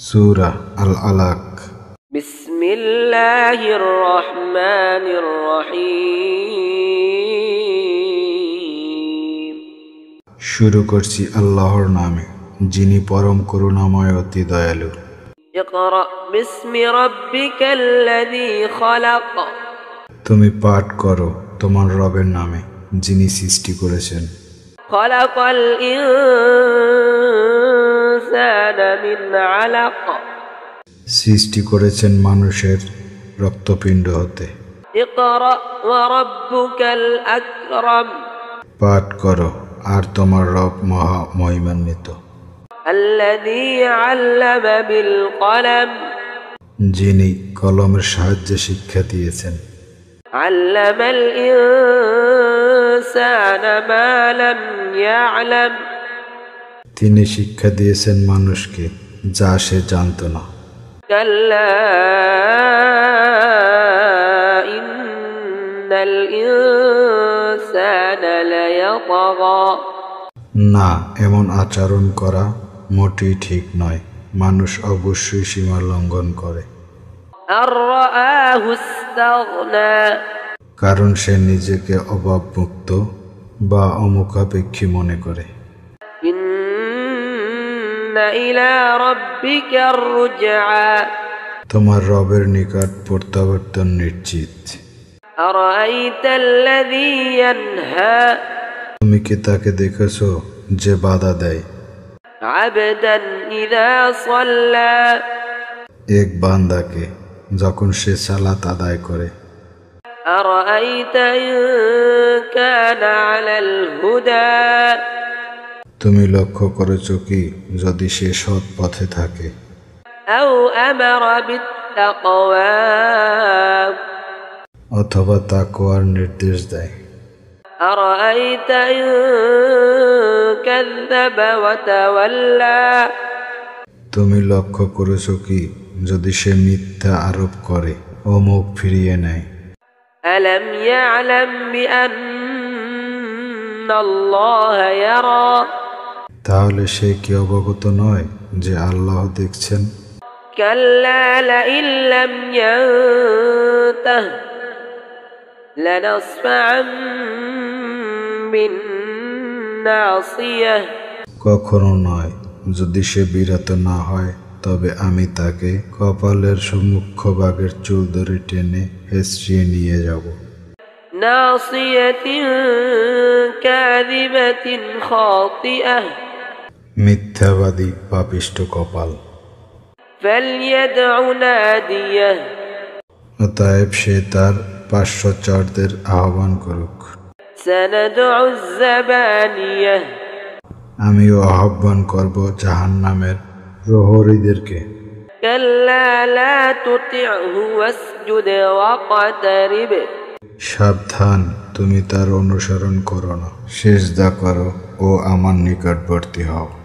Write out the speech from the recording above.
সূরা আল আলাক। বিসমিল্লাহির রহমানির রহিম। শুরু করছি আল্লাহর নামে, যিনি পরম করুণাময় অতি দয়ালু। ইকরা বিসমি রাব্বিকাল্লাযী খালাক। তুমি পাঠ করো তোমার রবের নামে, যিনি সৃষ্টি করেছেন। খালাকাল ইনসানা মিন আলাক। সৃষ্টি করেছেন মানুষের রক্তপিণ্ড হতে। ইকরা ওয়া রাব্বুকাল আকরাম। পাঠ করো আর তোমার রব মহা মহিমান্বিত। আল্লাযী আল্লামা বিল কলম। যিনি কলমের সাহায্যে শিক্ষা দিয়েছেন। আল্লামাল ইনসানা মা লাম ইয়ালাম। তিনি শিক্ষা দিয়েছেন মানুষকে যা সে জানত না। কাল্লা ইন্নাল ইনসানা লায়াতগা। না, এমন আচরণ করা মোটেই ঠিক নয়। মানুষ অবশ্যই সীমা লঙ্ঘন করে। আর রাআহু ইস্তাগনা। কারণ সে নিজেকে অভাবমুক্ত বা অমুখাপেক্ষী মনে করে। ইন্না ইলা রাব্বিকার রুজআ। তোমার রবের নিকট প্রত্যাবর্তন নিশ্চিত। আরাআইতাল্লাযী ইয়ানহা। তুমি কি তাকে দেখেছো যে বাধা দেয়? আবদান ইযা সাল্লা। এক বান্দাকে যখন সে সালাত আদায় করে। আরাআইতা ইন কানা আলাল হুদা। তুমি লক্ষ্য করেছো কি যদি সে সৎ পথে থাকে? আও আমারা বিত্তাকওয়া। অথবা তাকওয়ার নির্দেশ দেয়। আরাআইতা ইন কাযযাবা ওয়া তাওয়াল্লা। তুমি লক্ষ্য করেছো কি যদি সে মিথ্যা আরোপ করে ও মুখ ফিরিয়ে নেয়? আলাম ইয়ালাম বিআন্নাল্লাহা ইয়ারা। তাহলে সে কি অবগত নয় যে আল্লাহ দেখছেন? কাল্লা লাইন লাম ইয়ানতাহ লানাসফা'আন বিন্নাসিয়াহ। কখনো নয়, যদি সে বিরত না হয় তবে আমি তাকে কপালের সম্মুখভাগের চুল ধরে টেনে হেঁচড়িয়ে নিয়ে যাব। নাসিয়াতিন কাযিবাতিন খাতিআহ। মিথ্যাবাদী পাপিষ্ঠ কপাল। ফালইয়াদউ নাদিয়াহ। অতএব সে তার পার্শ্বচরদের আহ্বান করুক। সানাদউ যাবানিয়াহ। আমিও আহ্বান করব জাহান্নামের প্রহরীদেরকে। কাল্লা লা তুতি'হু ওয়াসজুদ ওয়াকতারিব। সাবধান, তুমি তার অনুসরণ করো না, সিজদা করো ও আমার নিকটবর্তী হও।